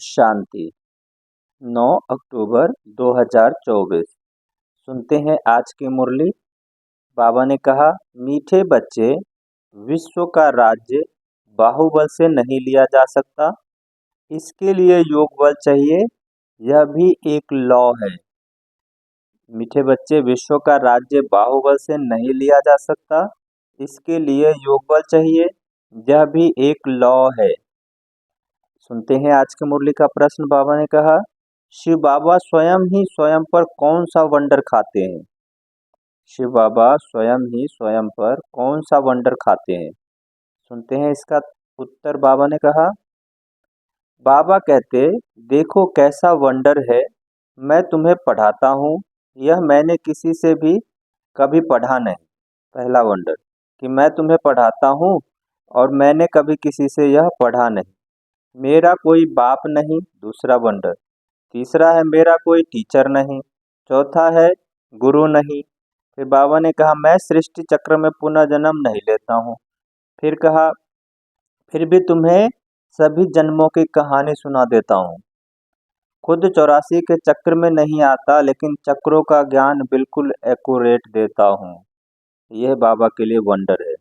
शांति। 9 अक्टूबर 2024। सुनते हैं आज की मुरली। बाबा ने कहा, मीठे बच्चे, विश्व का राज्य बाहुबल से नहीं लिया जा सकता। इसके लिए योग बल चाहिए, यह भी एक लॉ है। मीठे बच्चे, विश्व का राज्य बाहुबल से नहीं लिया जा सकता। इसके लिए योग बल चाहिए, यह भी एक लॉ है। सुनते हैं आज के मुरली का प्रश्न। बाबा ने कहा, शिव बाबा स्वयं ही स्वयं पर कौन सा वंडर खाते हैं? शिव बाबा स्वयं ही स्वयं पर कौन सा वंडर खाते हैं? सुनते हैं इसका उत्तर। बाबा ने कहा, बाबा कहते, देखो कैसा वंडर है, मैं तुम्हें पढ़ाता हूँ, यह मैंने किसी से भी कभी पढ़ा नहीं। पहला वंडर कि मैं तुम्हें पढ़ाता हूँ और मैंने कभी किसी से यह पढ़ा नहीं। मेरा कोई बाप नहीं, दूसरा वंडर। तीसरा है, मेरा कोई टीचर नहीं। चौथा है, गुरु नहीं। फिर बाबा ने कहा, मैं सृष्टि चक्र में पुनः जन्म नहीं लेता हूँ। फिर कहा, फिर भी तुम्हें सभी जन्मों की कहानी सुना देता हूँ। खुद 84 के चक्र में नहीं आता, लेकिन चक्रों का ज्ञान बिल्कुल एक्यूरेट देता हूँ। यह बाबा के लिए वंडर है।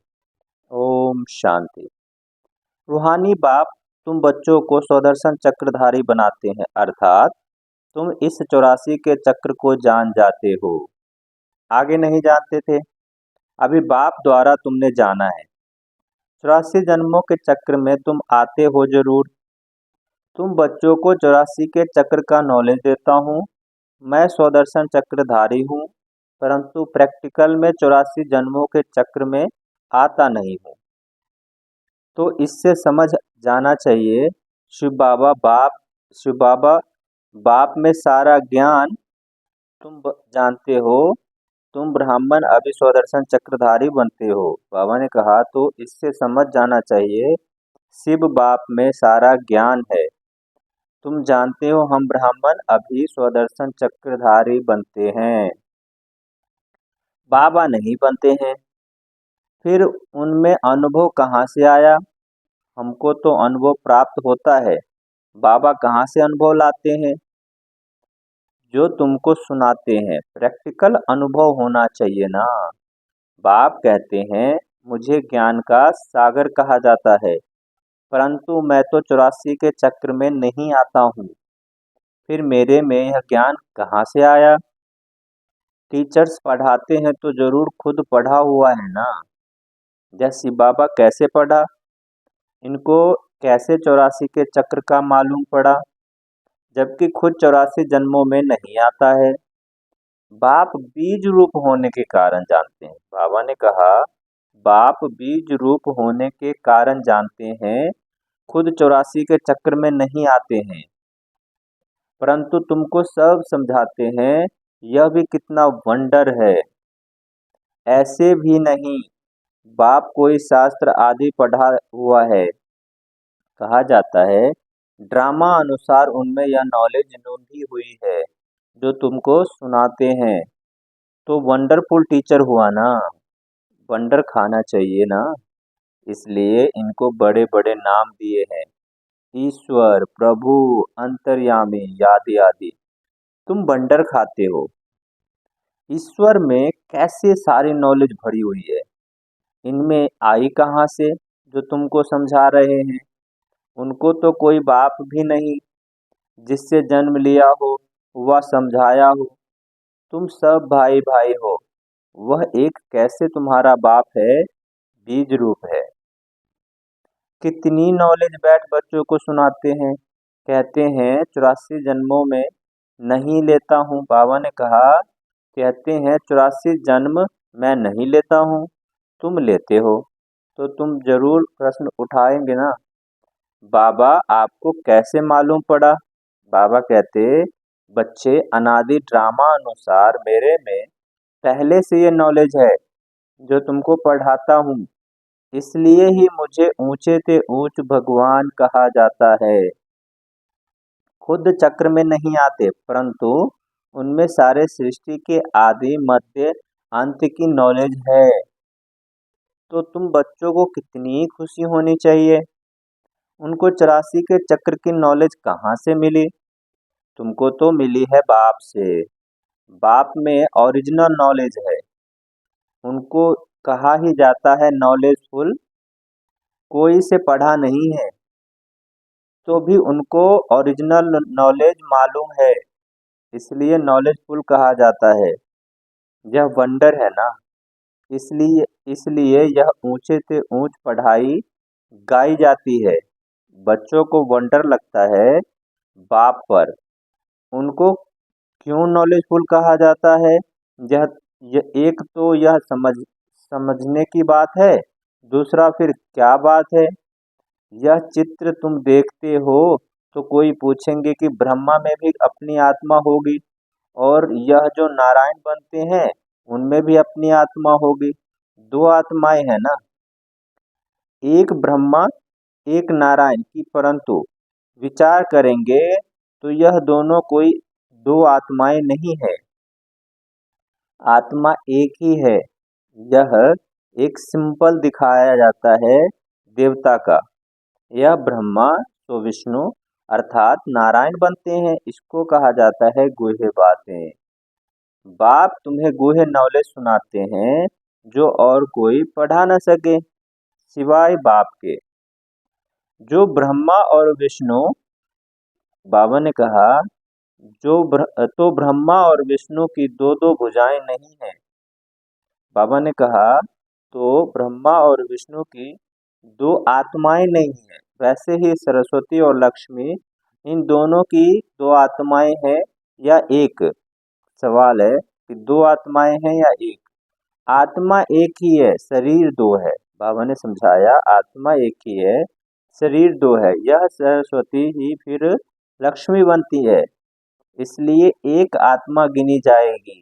ओम शांति। रूहानी बाप तुम बच्चों को स्वदर्शन चक्रधारी बनाते हैं, अर्थात तुम इस 84 के चक्र को जान जाते हो। आगे नहीं जानते थे, अभी बाप द्वारा तुमने जाना है। 84 जन्मों के चक्र में तुम आते हो जरूर। तुम बच्चों को 84 के चक्र का नॉलेज देता हूँ। मैं स्वदर्शन चक्रधारी हूँ, परंतु प्रैक्टिकल में 84 जन्मों के चक्र में आता नहीं हूँ। तो इससे समझ जाना चाहिए, शिव बाबा बाप में सारा ज्ञान तुम जानते हो। तुम ब्राह्मण अभी स्वदर्शन चक्रधारी बनते हो। बाबा ने कहा, तो इससे समझ जाना चाहिए, शिव बाप में सारा ज्ञान है। तुम जानते हो हम ब्राह्मण अभी स्वदर्शन चक्रधारी बनते हैं, बाबा नहीं बनते हैं। फिर उनमें अनुभव कहाँ से आया? हमको तो अनुभव प्राप्त होता है, बाबा कहाँ से अनुभव लाते हैं? जो तुमको सुनाते हैं। प्रैक्टिकल अनुभव होना चाहिए ना। बाप कहते हैं, मुझे ज्ञान का सागर कहा जाता है, परंतु मैं तो 84 के चक्र में नहीं आता हूँ। फिर मेरे में यह ज्ञान कहाँ से आया? टीचर्स पढ़ाते हैं तो जरूर खुद पढ़ा हुआ है ना। जैसे बाबा कैसे पढ़ा? इनको कैसे 84 के चक्र का मालूम पड़ा, जबकि खुद 84 जन्मों में नहीं आता है? बाप बीज रूप होने के कारण जानते हैं। बाबा ने कहा, बाप बीज रूप होने के कारण जानते हैं, खुद 84 के चक्र में नहीं आते हैं, परंतु तुमको सब समझाते हैं। यह भी कितना वंडर है। ऐसे भी नहीं, बाप कोई शास्त्र आदि पढ़ा हुआ है। कहा जाता है, ड्रामा अनुसार उनमें यह नॉलेज नूंधी हुई है जो तुमको सुनाते हैं। तो वंडरफुल टीचर हुआ ना। वंडर खाना चाहिए ना, इसलिए इनको बड़े बड़े नाम दिए हैं, ईश्वर, प्रभु, अंतर्यामी, आदि आदि। तुम वंडर खाते हो। ईश्वर में कैसे सारी नॉलेज भरी हुई है, इनमें आई कहाँ से जो तुमको समझा रहे हैं? उनको तो कोई बाप भी नहीं जिससे जन्म लिया हो, वह समझाया हो। तुम सब भाई भाई हो। वह एक कैसे तुम्हारा बाप है? बीज रूप है। कितनी नॉलेज बैठ बच्चों को सुनाते हैं, कहते हैं 84 जन्मों में नहीं लेता हूँ। बाबा ने कहा, कहते हैं 84 जन्म मैं नहीं लेता हूँ, तुम लेते हो। तो तुम जरूर प्रश्न उठाएंगे ना, बाबा आपको कैसे मालूम पड़ा? बाबा कहते, बच्चे, अनादि ड्रामा अनुसार मेरे में पहले से ये नॉलेज है जो तुमको पढ़ाता हूँ। इसलिए ही मुझे ऊंचे से ऊंच भगवान कहा जाता है। खुद चक्र में नहीं आते, परंतु उनमें सारे सृष्टि के आदि मध्य अंत की नॉलेज है। तो तुम बच्चों को कितनी खुशी होनी चाहिए। उनको 84 के चक्र की नॉलेज कहाँ से मिली? तुमको तो मिली है बाप से। बाप में ओरिजिनल नॉलेज है। उनको कहा ही जाता है नॉलेजफुल। कोई से पढ़ा नहीं है तो भी उनको ओरिजिनल नॉलेज मालूम है, इसलिए नॉलेजफुल कहा जाता है। यह वंडर है ना, इसलिए इसलिए यह ऊंचे से ऊंच पढ़ाई गाई जाती है। बच्चों को वंडर लगता है बाप पर। उनको क्यों नॉलेजफुल कहा जाता है? यह, एक तो यह समझने की बात है। दूसरा फिर क्या बात है? यह चित्र तुम देखते हो तो कोई पूछेंगे कि ब्रह्मा में भी अपनी आत्मा होगी, और यह जो नारायण बनते हैं उनमें भी अपनी आत्मा होगी। दो आत्माएं हैं ना, एक ब्रह्मा एक नारायण की, परंतु विचार करेंगे तो यह दोनों कोई दो आत्माएं नहीं है, आत्मा एक ही है। यह एक सिंपल दिखाया जाता है देवता का। यह ब्रह्मा तो विष्णु अर्थात नारायण बनते हैं, इसको कहा जाता है गुह्य बातें। बाप तुम्हें गुह्य नॉलेज सुनाते हैं जो और कोई पढ़ा न सके सिवाय बाप के। जो ब्रह्मा और विष्णु, बाबा ने कहा, तो ब्रह्मा और विष्णु की दो दो भुजाएं नहीं है। बाबा ने कहा तो ब्रह्मा और विष्णु की दो आत्माएं नहीं है। वैसे ही सरस्वती और लक्ष्मी, इन दोनों की दो आत्माएं हैं या एक? सवाल है कि दो आत्माएं हैं या एक? आत्मा एक ही है, शरीर दो है। बाबा ने समझाया आत्मा एक ही है, शरीर दो है। यह सरस्वती ही फिर लक्ष्मी बनती है, इसलिए एक आत्मा गिनी जाएगी।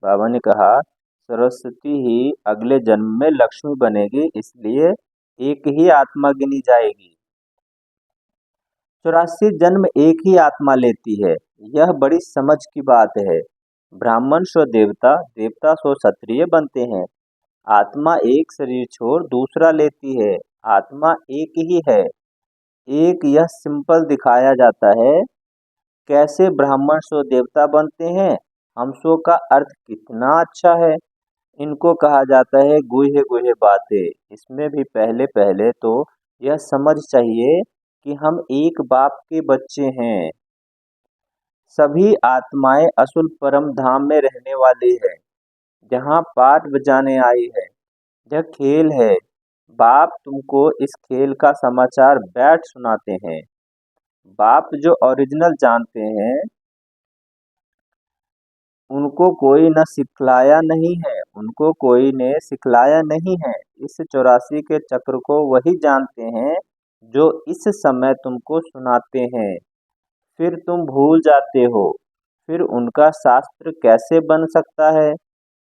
बाबा ने कहा सरस्वती ही अगले जन्म में लक्ष्मी बनेगी, इसलिए एक ही आत्मा गिनी जाएगी। 84 जन्म एक ही आत्मा लेती है, यह बड़ी समझ की बात है। ब्राह्मण सो देवता, देवता सो क्षत्रिय बनते हैं। आत्मा एक शरीर छोड़ दूसरा लेती है, आत्मा एक ही है। एक यह सिंपल दिखाया जाता है। कैसे ब्राह्मण सो देवता बनते हैं, हम सो का अर्थ कितना अच्छा है। इनको कहा जाता है गुह्य गुह्य बातें। इसमें भी पहले पहले तो यह समझ चाहिए कि हम एक बाप के बच्चे हैं। सभी आत्माएं असुल परम धाम में रहने वाली है, जहाँ पाठ बजाने आई है। यह खेल है, बाप तुमको इस खेल का समाचार बैठ सुनाते हैं। बाप जो ओरिजिनल जानते हैं उनको कोई न सिखलाया नहीं है, उनको कोई ने सिखलाया नहीं है। इस 84 के चक्र को वही जानते हैं जो इस समय तुमको सुनाते हैं। फिर तुम भूल जाते हो, फिर उनका शास्त्र कैसे बन सकता है?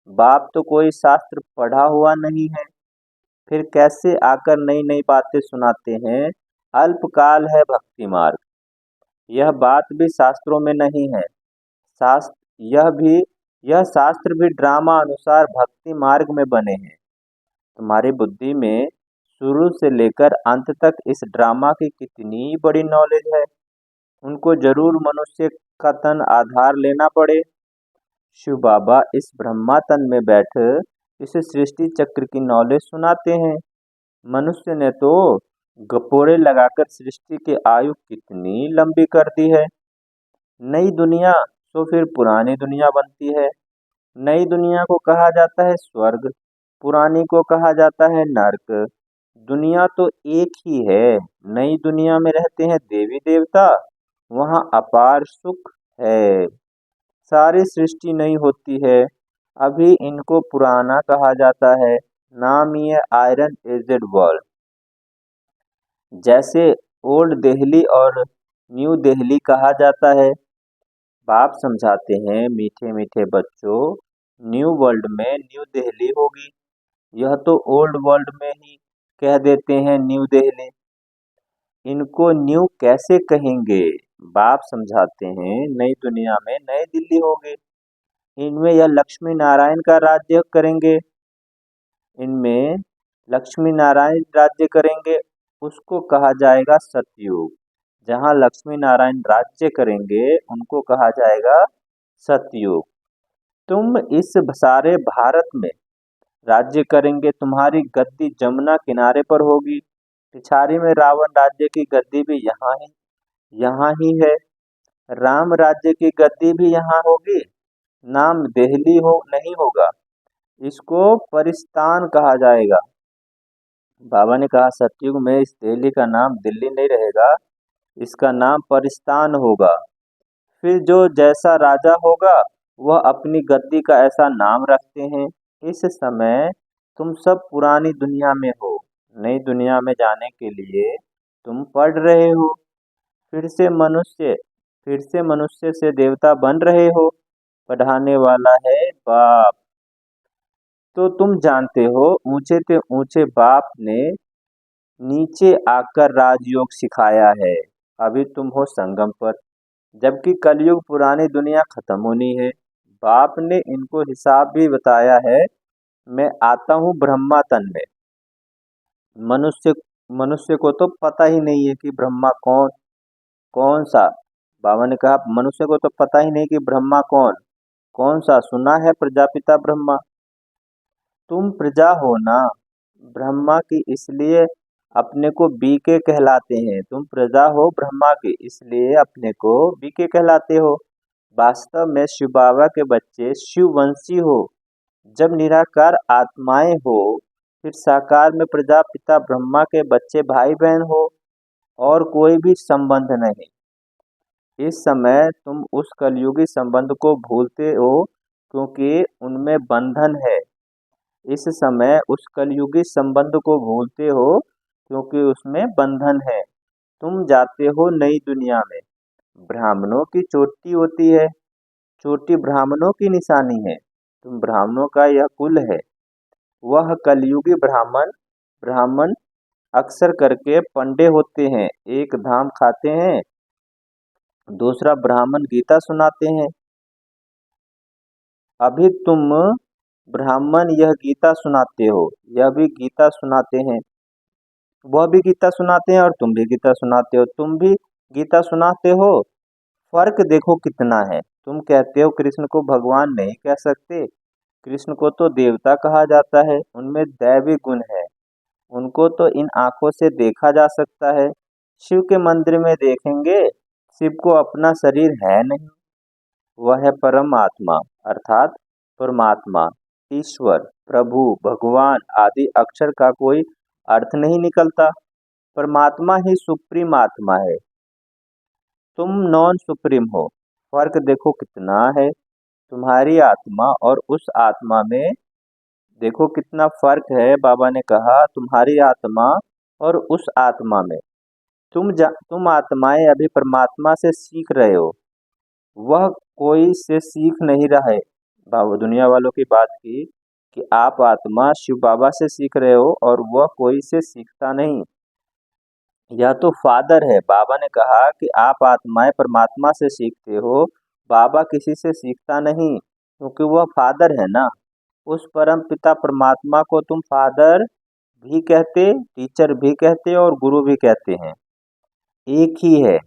बाप तो कोई शास्त्र पढ़ा हुआ नहीं है, फिर कैसे आकर नई नई बातें सुनाते हैं? अल्पकाल है भक्ति मार्ग, यह बात भी शास्त्रों में नहीं है। शास्त्र यह शास्त्र भी ड्रामा अनुसार भक्ति मार्ग में बने हैं। तुम्हारी बुद्धि में शुरू से लेकर अंत तक इस ड्रामा की कितनी बड़ी नॉलेज है। उनको जरूर मनुष्य का तन आधार लेना पड़े। शिव बाबा इस ब्रह्मा तन में बैठ इस सृष्टि चक्र की नॉलेज सुनाते हैं। मनुष्य ने तो गपोड़े लगाकर सृष्टि की आयु कितनी लंबी कर दी है। नई दुनिया तो फिर पुरानी दुनिया बनती है। नई दुनिया को कहा जाता है स्वर्ग, पुरानी को कहा जाता है नर्क। दुनिया तो एक ही है। नई दुनिया में रहते हैं देवी देवता, वहाँ अपार सुख है। सारी सृष्टि नई होती है, अभी इनको पुराना कहा जाता है। नाम ही है आयरन एजेड वर्ल्ड। जैसे ओल्ड दिल्ली और न्यू दिल्ली कहा जाता है। बाप समझाते हैं मीठे मीठे बच्चों, न्यू वर्ल्ड में न्यू दिल्ली होगी। यह तो ओल्ड वर्ल्ड में ही कह देते हैं न्यू दिल्ली, इनको न्यू कैसे कहेंगे? बाप समझाते हैं नई दुनिया में नई दिल्ली होगी। इनमें यह लक्ष्मी नारायण का राज्य करेंगे, इनमें लक्ष्मी नारायण राज्य करेंगे। उसको कहा जाएगा सतयुग। जहाँ लक्ष्मी नारायण राज्य करेंगे उनको कहा जाएगा सतयुग। तुम इस सारे भारत में राज्य करेंगे, तुम्हारी गद्दी जमुना किनारे पर होगी। पिछाड़ी में रावण राज्य की गद्दी भी यहाँ ही है। राम राज्य की गद्दी भी यहाँ होगी। नाम देहली हो नहीं होगा, इसको परिस्तान कहा जाएगा। बाबा ने कहा सतयुग में इस दिल्ली का नाम दिल्ली नहीं रहेगा, इसका नाम परिस्तान होगा। फिर जो जैसा राजा होगा वह अपनी गद्दी का ऐसा नाम रखते हैं। इस समय तुम सब पुरानी दुनिया में हो, नई दुनिया में जाने के लिए तुम पढ़ रहे हो। फिर से मनुष्य फिर से मनुष्य से देवता बन रहे हो। पढ़ाने वाला है बाप। तो तुम जानते हो ऊंचे से ऊंचे बाप ने नीचे आकर राजयोग सिखाया है। अभी तुम हो संगम पर, जबकि कलयुग पुरानी दुनिया खत्म होनी है। बाप ने इनको हिसाब भी बताया है। मैं आता हूँ ब्रह्मा तन में। मनुष्य मनुष्य को तो पता ही नहीं है कि ब्रह्मा कौन कौन सा। बाबा ने कहा मनुष्य को तो पता ही नहीं कि ब्रह्मा कौन कौन सा। सुना है प्रजापिता ब्रह्मा। तुम प्रजा हो ना ब्रह्मा की, इसलिए अपने को बीके कहलाते हैं। तुम प्रजा हो ब्रह्मा की, इसलिए अपने को बीके कहलाते हो। वास्तव में शिव बाबा के बच्चे शिववंशी हो। जब निराकार आत्माएं हो, फिर साकार में प्रजापिता ब्रह्मा के बच्चे भाई बहन हो, और कोई भी संबंध नहीं। इस समय तुम उस कलयुगी संबंध को भूलते हो, क्योंकि उनमें बंधन है। इस समय उस कलयुगी संबंध को भूलते हो, क्योंकि उसमें बंधन है। तुम जाते हो नई दुनिया में। ब्राह्मणों की चोटी होती है, चोटी ब्राह्मणों की निशानी है। तुम ब्राह्मणों का यह कुल है। वह कलयुगी ब्राह्मण ब्राह्मण अक्सर करके पंडे होते हैं। एक धाम खाते हैं, दूसरा ब्राह्मण गीता सुनाते हैं। अभी तुम ब्राह्मण यह गीता सुनाते हो, यह भी गीता सुनाते हैं, वह भी गीता सुनाते हैं, और तुम भी गीता सुनाते हो, तुम भी गीता सुनाते हो। फर्क देखो कितना है। तुम कहते हो कृष्ण को भगवान नहीं कह सकते। कृष्ण को तो देवता कहा जाता है, उनमें दैवी गुण है। उनको तो इन आंखों से देखा जा सकता है। शिव के मंदिर में देखेंगे, शिव को अपना शरीर है नहीं। वह है परमात्मा, अर्थात परमात्मा, ईश्वर, प्रभु, भगवान आदि अक्षर का कोई अर्थ नहीं निकलता। परमात्मा ही सुप्रीम आत्मा है, तुम नॉन सुप्रीम हो। फर्क देखो कितना है। तुम्हारी आत्मा और उस आत्मा में देखो कितना फर्क है। बाबा ने कहा तुम्हारी आत्मा और उस आत्मा में, तुम आत्माएं अभी परमात्मा से सीख रहे हो, वह कोई से सीख नहीं रहा है। बाबा दुनिया वालों की बात की कि आप आत्मा शिव बाबा से सीख रहे हो, और वह कोई से सीखता नहीं। यह तो फादर है। बाबा ने कहा कि आप आत्माएं परमात्मा से सीखते हो, बाबा किसी से सीखता नहीं, क्योंकि वह फादर है ना। उस परम पिता परमात्मा को तुम फादर भी कहते, टीचर भी कहते, और गुरु भी कहते हैं। एक ही है,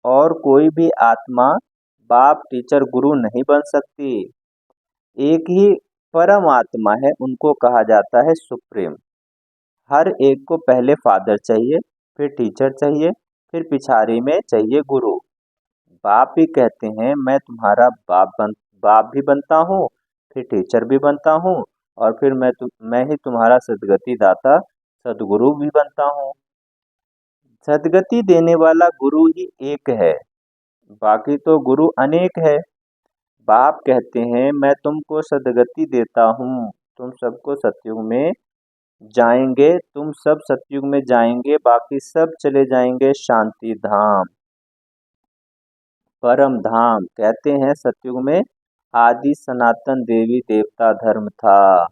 और कोई भी आत्मा बाप टीचर गुरु नहीं बन सकती। एक ही परम आत्मा है, उनको कहा जाता है सुप्रीम। हर एक को पहले फादर चाहिए, फिर टीचर चाहिए, फिर पिछाड़ी में चाहिए गुरु। बाप ही कहते हैं मैं तुम्हारा बाप भी बनता हूँ, फिर टीचर भी बनता हूँ, और फिर मैं ही तुम्हारा सदगति दाता सदगुरु भी बनता हूँ। सदगति देने वाला गुरु ही एक है, बाकी तो गुरु अनेक है। बाप कहते हैं मैं तुमको सदगति देता हूँ, तुम सबको सतयुग में जाएंगे, तुम सब सतयुग में जाएंगे, बाकी सब चले जाएंगे शांति धाम, परम धाम। कहते हैं सतयुग में आदि सनातन देवी देवता धर्म था।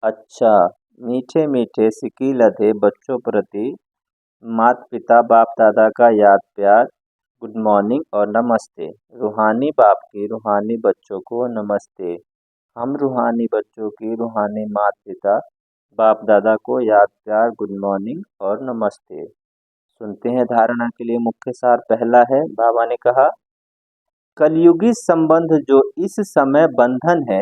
अच्छा, मीठे मीठे सिक्की लधे बच्चों प्रति माता पिता बाप दादा का याद प्यार, गुड मॉर्निंग और नमस्ते। रूहानी बाप की रूहानी बच्चों को नमस्ते। हम रूहानी बच्चों की रूहानी माता पिता बाप दादा को याद प्यार, गुड मॉर्निंग और नमस्ते। सुनते हैं धारणा के लिए मुख्य सार। पहला है, बाबा ने कहा, कलयुगी संबंध जो इस समय बंधन है,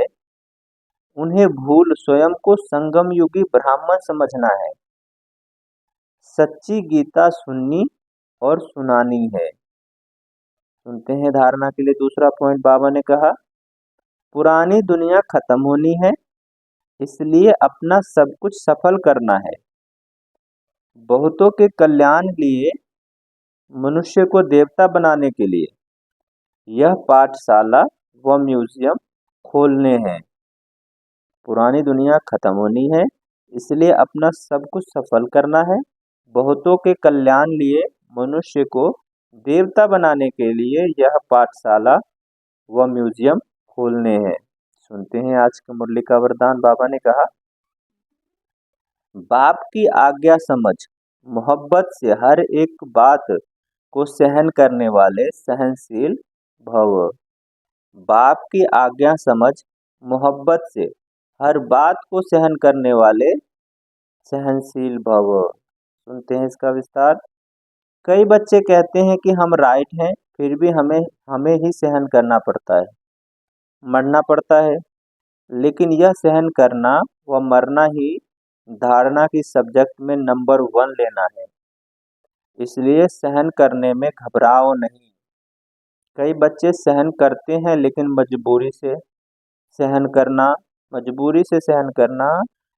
उन्हें भूल स्वयं को संगम युगी ब्राह्मण समझना है। सच्ची गीता सुननी और सुनानी है। सुनते हैं धारणा के लिए दूसरा पॉइंट। बाबा ने कहा, पुरानी दुनिया खत्म होनी है, इसलिए अपना सब कुछ सफल करना है। बहुतों के कल्याण लिए, मनुष्य को देवता बनाने के लिए यह पाठशाला व म्यूजियम खोलने हैं। पुरानी दुनिया खत्म होनी है, इसलिए अपना सब कुछ सफल करना है। बहुतों के कल्याण लिए, मनुष्य को देवता बनाने के लिए यह पाठशाला व म्यूजियम खोलने हैं। सुनते हैं आज के मुरली का वरदान। बाबा ने कहा, बाप की आज्ञा समझ मोहब्बत से हर एक बात को सहन करने वाले सहनशील भव। बाप की आज्ञा समझ मोहब्बत से हर बात को सहन करने वाले सहनशील भव। सुनते हैं इसका विस्तार। कई बच्चे कहते हैं कि हम राइट हैं, फिर भी हमें ही सहन करना पड़ता है, मरना पड़ता है। लेकिन यह सहन करना व मरना ही धारणा की सब्जेक्ट में नंबर 1 लेना है। इसलिए सहन करने में घबराओ नहीं। कई बच्चे सहन करते हैं, लेकिन मजबूरी से सहन करना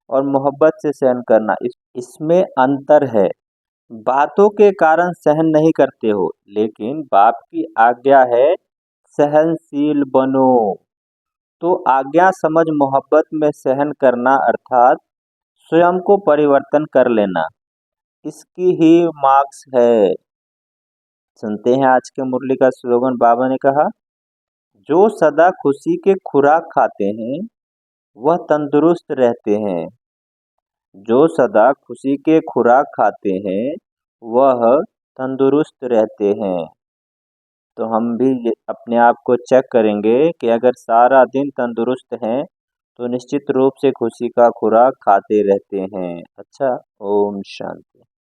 और मोहब्बत से सहन करना, इसमें अंतर है। बातों के कारण सहन नहीं करते हो, लेकिन बाप की आज्ञा है सहनशील बनो। तो आज्ञा समझ मोहब्बत में सहन करना अर्थात स्वयं को परिवर्तन कर लेना, इसकी ही मार्क्स है। सुनते हैं आज के मुरली का स्लोगन। बाबा ने कहा, जो सदा खुशी के खुराक खाते हैं वह तंदुरुस्त रहते हैं। जो सदा खुशी के खुराक खाते हैं वह तंदुरुस्त रहते हैं। तो हम भी अपने आप को चेक करेंगे कि अगर सारा दिन तंदुरुस्त हैं तो निश्चित रूप से खुशी का खुराक खाते रहते हैं। अच्छा, ओम शांति।